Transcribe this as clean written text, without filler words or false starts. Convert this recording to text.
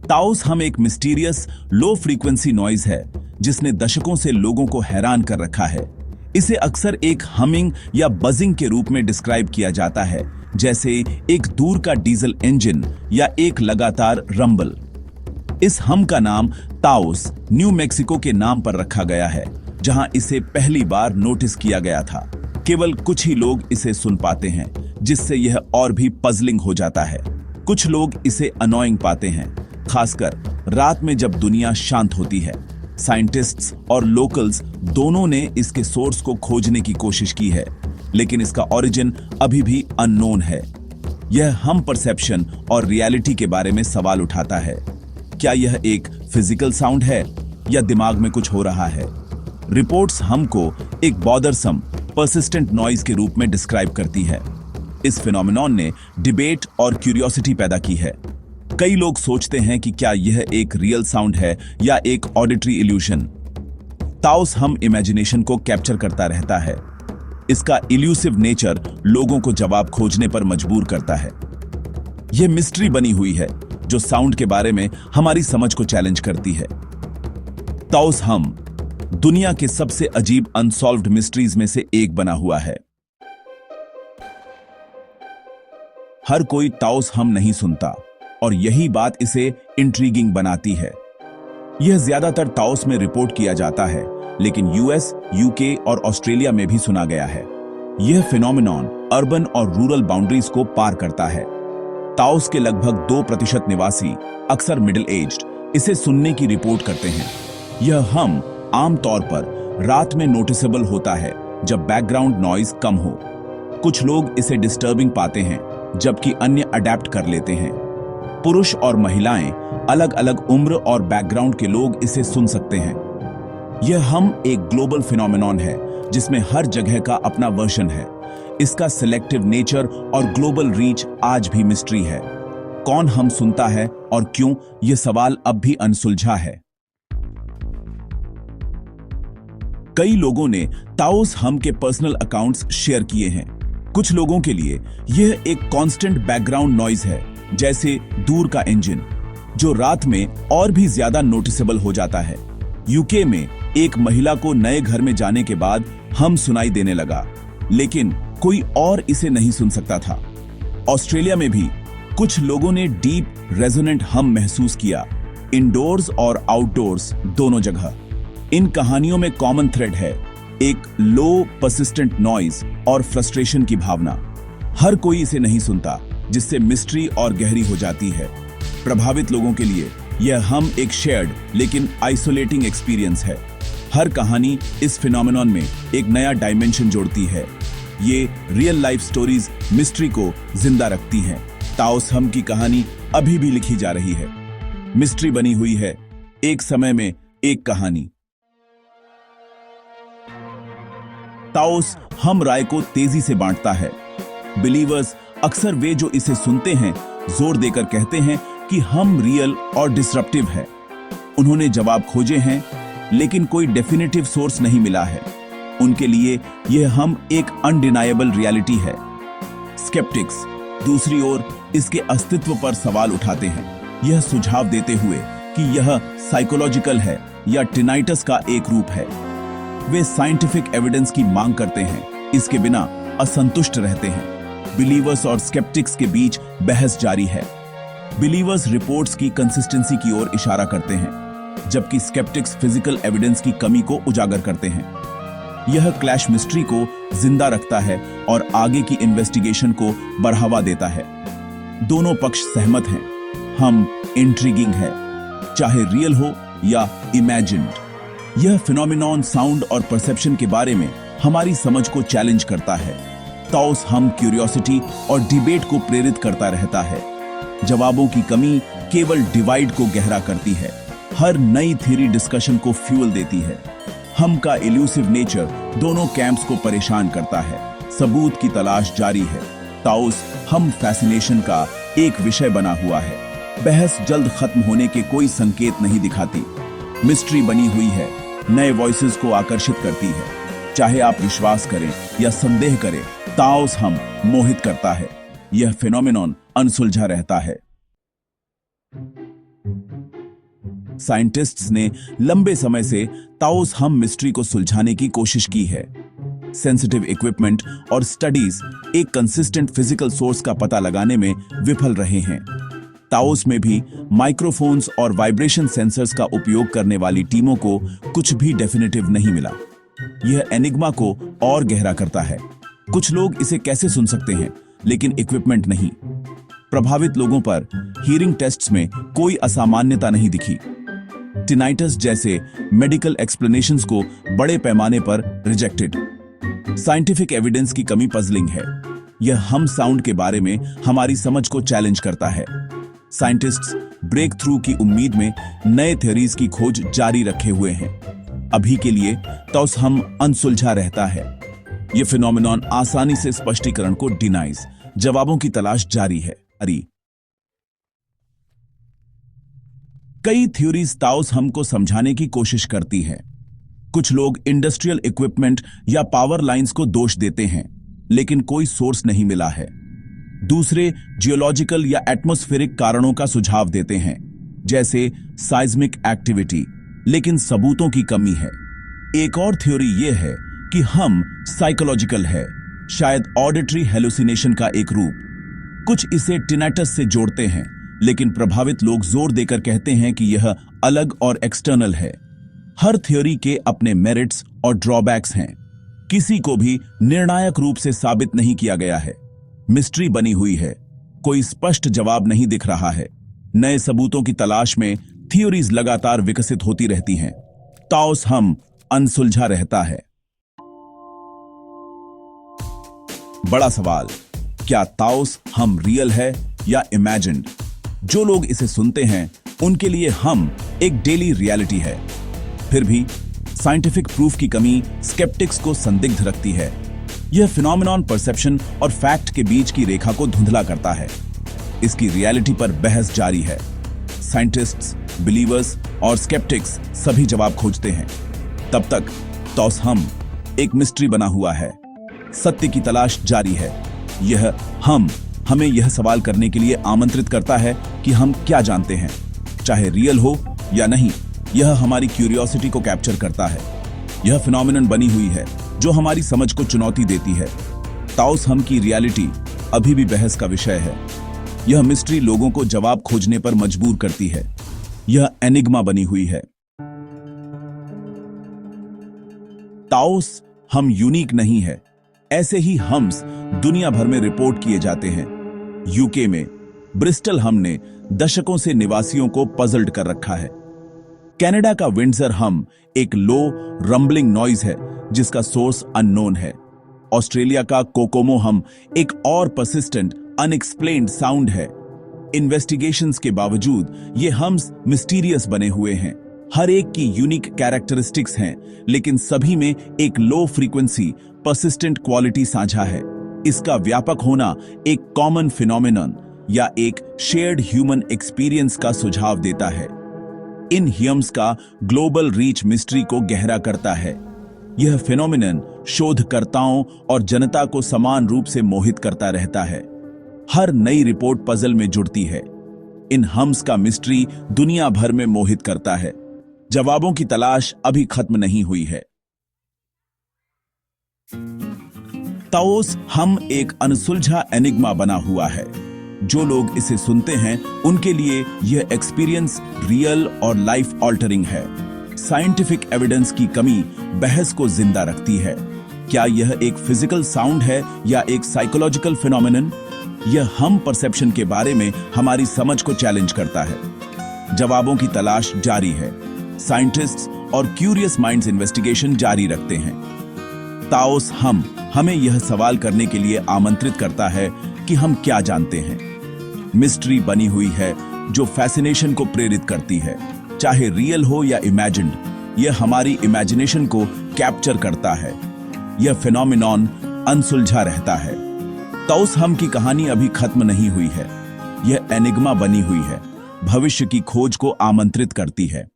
Taos हम एक mysterious low frequency noise है जिसने दशकों से लोगों को हैरान कर रखा है। इसे अक्सर एक हमिंग या बजिंग के रूप में डिस्क्राइब किया जाता है, जैसे एक दूर का डीजल इंजन या एक लगातार रंबल। इस हम का नाम ताओस न्यू मैक्सिको के नाम पर रखा गया है, जहां इसे पहली बार नोटिस किया गया था। केवल कुछ ही लोग इसे सुन पाते हैं, जिससे यह और भी पजलिंग हो जाता है। कुछ लोग इसे अनोइंग पाते हैं, खासकर रात में जब दुनिया शांत होती है। साइंटिस्ट्स और लोकल्स दोनों ने इसके सोर्स को खोजने की कोशिश की है, लेकिन इसका ओरिजिन अभी भी अननोन है। यह हम परसेप्शन और रियलिटी के बारे में सवाल उठाता है। क्या यह एक फिजिकल साउंड है या दिमाग में कुछ हो रहा है? रिपोर्ट्स हमको एक बॉदरसम पर्सिस्टेंट नॉइज के रूप में डिस्क्राइब करती है। इस फिनोमेनॉन ने डिबेट और क्यूरियोसिटी पैदा की है। कई लोग सोचते हैं कि क्या यह एक रियल साउंड है या एक ऑडिटरी इल्यूशन। ताओस हम इमेजिनेशन को कैप्चर करता रहता है। इसका इल्यूसिव नेचर लोगों को जवाब खोजने पर मजबूर करता है। यह मिस्ट्री बनी हुई है जो साउंड के बारे में हमारी समझ को चैलेंज करती है। ताओस हम दुनिया के सबसे अजीब अनसॉल्व्ड मिस्ट्रीज में से एक बना हुआ है। हर कोई ताओस हम नहीं सुनता, और यही बात इसे इंट्रीगिंग बनाती है। यह ज्यादातर ताओस में रिपोर्ट किया जाता है, लेकिन यूएस, यूके और ऑस्ट्रेलिया में भी सुना गया है। यह फिनोमेनॉन अर्बन और रूरल बाउंड्रीज को पार करता है। ताओस के लगभग 2% निवासी, अक्सर मिडिल एज्ड, इसे सुनने की रिपोर्ट करते हैं। यह हम आमतौर पर रात में नोटिसेबल होता है जब बैकग्राउंड नॉइज कम हो। कुछ लोग इसे डिस्टर्बिंग पाते हैं, जबकि अन्य अडेप्ट कर लेते हैं। पुरुष और महिलाएं, अलग अलग उम्र और बैकग्राउंड के लोग इसे सुन सकते हैं। यह हम एक ग्लोबल फिनोमेनॉन है जिसमें हर जगह का अपना वर्जन है। इसका सिलेक्टिव नेचर और ग्लोबल रीच आज भी मिस्ट्री है। कौन हम सुनता है और क्यों, यह सवाल अब भी अनसुलझा है। कई लोगों ने ताओस हम के पर्सनल अकाउंट्स शेयर किए हैं। कुछ लोगों के लिए यह एक कांस्टेंट बैकग्राउंड नॉइज है, जैसे दूर का इंजन, जो रात में और भी ज्यादा नोटिसेबल हो जाता है। यूके में एक महिला को नए घर में जाने के बाद हम सुनाई देने लगा, लेकिन कोई और इसे नहीं सुन सकता था। ऑस्ट्रेलिया में भी कुछ लोगों ने डीप रेजोनेंट हम महसूस किया, इंडोर्स और आउटडोर्स दोनों जगह। इन कहानियों में कॉमन थ्रेड है, एक लो पर्सिस्टेंट नॉइज और फ्रस्ट्रेशन की भावना। हर कोई इसे नहीं सुनता, जिससे मिस्ट्री और गहरी हो जाती है। प्रभावित लोगों के लिए यह हम एक शेयर्ड लेकिन आइसोलेटिंग एक्सपीरियंस है। हर कहानी इस फिनोमेनॉन में एक नया डायमेंशन जोड़ती है। ये रियल लाइफ स्टोरीज मिस्ट्री को जिंदा रखती हैं। ताओस हम की कहानी अभी भी लिखी जा रही है। मिस्ट्री बनी हुई है, एक समय में एक कहानी। ताओस हम राय को तेजी से बांटता है। बिलीवर्स, अक्सर वे जो इसे सुनते हैं, जोर देकर कहते हैं कि हम रियल और डिसरप्टिव है। उन्होंने जवाब खोजे हैं, लेकिन कोई डेफिनेटिव सोर्स नहीं मिला है। उनके लिए यह हम एक अनडिनायबल रियलिटी है। स्केप्टिक्स दूसरी ओर इसके अस्तित्व पर सवाल उठाते हैं, यह सुझाव देते हुए कि यह साइकोलॉजिकल है या टिनाइटस का एक रूप है। वे साइंटिफिक एविडेंस की मांग करते हैं, इसके बिना असंतुष्ट रहते हैं। बिलीवर्स और स्केप्टिक्स के बीच बहस जारी है। बिलीवर्स रिपोर्ट्स की कंसिस्टेंसी की ओर इशारा करते हैं, जबकि स्केप्टिक्स फिजिकल एविडेंस की कमी को उजागर करते हैं। यह क्लैश मिस्ट्री को जिंदा रखता है और आगे की इन्वेस्टिगेशन को बढ़ावा देता है। दोनों पक्ष सहमत हैं, हम इंट्रिगिंग है, चाहे रियल हो या इमेजिन्ड। यह फिनोमेनॉन साउंड और परसेप्शन के बारे में हमारी समझ को चैलेंज करता है। ताओस हम क्यूरियोसिटी और डिबेट को प्रेरित करता रहता है। जवाबों की कमी केवल डिवाइड को गहरा करती है। हर नई थ्योरी डिस्कशन को फ्यूल देती है। हम का इल्यूसिव नेचर दोनों कैंप्स को परेशान करता है। सबूत की तलाश जारी है। ताओस हम फैसिनेशन का एक विषय बना हुआ है। बहस जल्द खत्म होने के कोई संकेत नहीं दिखाती। मिस्ट्री बनी हुई है, नए वॉइसेस को आकर्षित करती है। चाहे आप विश्वास करें या संदेह करें, ताओस हम मोहित करता है। यह फिनोमेनॉन अनसुलझा रहता है। साइंटिस्ट्स ने लंबे समय से ताओस हम मिस्ट्री को सुलझाने की कोशिश की है। सेंसिटिव इक्विपमेंट और स्टडीज एक कंसिस्टेंट फिजिकल सोर्स का पता लगाने में विफल रहे हैं। ताओस में भी माइक्रोफोन्स और वाइब्रेशन सेंसर्स का उपयोग करने वाली टीमों को कुछ भी डेफिनेटिव नहीं मिला। यह एनिग्मा को और गहरा करता है। कुछ लोग इसे कैसे सुन सकते हैं, लेकिन इक्विपमेंट नहीं। प्रभावित लोगों पर हियरिंग टेस्ट्स में कोई असामान्यता नहीं दिखी। टिनाइटस जैसे मेडिकल एक्सप्लेनेशंस को बड़े पैमाने पर रिजेक्टेड। साइंटिफिक एविडेंस की कमी पजलिंग है। यह हम साउंड के बारे में हमारी समझ को चैलेंज करता है। साइंटिस्ट्स ब्रेक थ्रू की उम्मीद में नए थ्योरीज की खोज जारी रखे हुए हैं। अभी के लिए ताओस हम अनसुलझा रहता है। यह फिनोमेनॉन आसानी से स्पष्टीकरण को डिनाइज, जवाबों की तलाश जारी है। कई थ्योरीज ताओस हमको समझाने की कोशिश करती है। कुछ लोग इंडस्ट्रियल इक्विपमेंट या पावर लाइंस को दोष देते हैं, लेकिन कोई सोर्स नहीं मिला है। दूसरे जियोलॉजिकल या एटमॉस्फेरिक कारणों का सुझाव देते हैं, जैसे साइज्मिक एक्टिविटी, लेकिन सबूतों की कमी है। एक और थ्योरी यह है कि हम साइकोलॉजिकल है, शायद ऑडिटरी हेलुसिनेशन का एक रूप। कुछ इसे टिनाइटस से जोड़ते हैं, लेकिन प्रभावित लोग जोर देकर कहते हैं कि यह अलग और एक्सटर्नल है। हर थ्योरी के अपने मेरिट्स और ड्रॉबैक्स हैं। किसी को भी निर्णायक रूप से साबित नहीं किया गया है। मिस्ट्री बनी हुई है, कोई स्पष्ट जवाब नहीं दिख रहा है। नए सबूतों की तलाश में थ्योरीज लगातार विकसित होती रहती हैं। ताओस हम अनसुलझा रहता है। बड़ा सवाल, क्या ताओस हम रियल है या इमेजिन्ड? जो लोग इसे सुनते हैं उनके लिए हम एक डेली रियलिटी है। फिर भी साइंटिफिक प्रूफ की कमी स्केप्टिक्स को संदिग्ध रखती है। यह फिनोमेनॉन परसेप्शन और फैक्ट के बीच की रेखा को धुंधला करता है। इसकी रियलिटी पर बहस जारी है। साइंटिस्ट्स, बिलीवर्स और स्केप्टिक्स सभी जवाब खोजते हैं। तब तक ताओस हम एक मिस्ट्री बना हुआ है। सत्य की तलाश जारी है। यह हम हमें यह सवाल करने के लिए आमंत्रित करता है कि हम क्या जानते हैं, चाहे रियल हो या नहीं। यह हमारी क्यूरियोसिटी को कैप्चर करता है। यह फिनोमेनन बनी हुई है जो हमारी समझ को चुनौती देती है। ताओस हम की रियलिटी अभी भी बहस का विषय है। यह मिस्ट्री लोगों को जवाब खोजने पर मजबूर करती है। यह एनिग्मा बनी हुई है। ताओस हम यूनिक नहीं है। ऐसे ही हम्स दुनिया भर में रिपोर्ट किए जाते हैं। यूके में ब्रिस्टल हम ने दशकों से निवासियों को पजल्ड कर रखा है। कनाडा का विंडसर हम एक लो रंबलिंग नॉइज है जिसका सोर्स अननोन है। ऑस्ट्रेलिया का कोकोमो हम एक और परसिस्टेंट अनएक्सप्लेन्ड साउंड है। इन्वेस्टिगेशंस के बावजूद ये हम्स मिस्टीरियस बने हुए हैं। हर एक की यूनिक कैरेक्टरिस्टिक्स हैं, लेकिन सभी में एक लो फ्रीक्वेंसी परसिस्टेंट क्वालिटी साझा है। इसका व्यापक होना एक कॉमन फिनोमेनन या एक शेयर्ड ह्यूमन एक्सपीरियंस का सुझाव देता है। इन हम्स का ग्लोबल रीच मिस्ट्री को गहरा करता है। यह फिनोमेनन शोधकर्ताओं और जनता को समान रूप से मोहित करता रहता है। हर नई रिपोर्ट पजल में जुड़ती है। इन हम्स का मिस्ट्री दुनिया भर में मोहित करता है। जवाबों की तलाश अभी खत्म नहीं हुई है। ताओस हम एक अनसुलझा एनिग्मा बना हुआ है। जो लोग इसे सुनते हैं उनके लिए यह एक्सपीरियंस रियल और लाइफ ऑल्टरिंग है। साइंटिफिक एविडेंस की कमी बहस को जिंदा रखती है। क्या यह एक फिजिकल साउंड है या एक साइकोलॉजिकल फिनोमेनन? यह हम परसेप्शन के बारे में हमारी समझ को चैलेंज करता है। जवाबों की तलाश जारी है। साइंटिस्ट्स और क्यूरियस माइंड्स इन्वेस्टिगेशन जारी रखते हैं। ताओस हम हमें यह सवाल करने के लिए आमंत्रित करता है कि हम क्या जानते हैं। मिस्ट्री बनी हुई है जो फैसिनेशन को प्रेरित करती है, चाहे रियल हो या इमेजिन्ड। यह हमारी इमेजिनेशन को कैप्चर करता है। यह फिनोमेनॉन अनसुलझा रहता है। ताओस हम की कहानी अभी खत्म नहीं हुई है। यह एनिग्मा बनी हुई है, भविष्य की खोज को आमंत्रित करती है।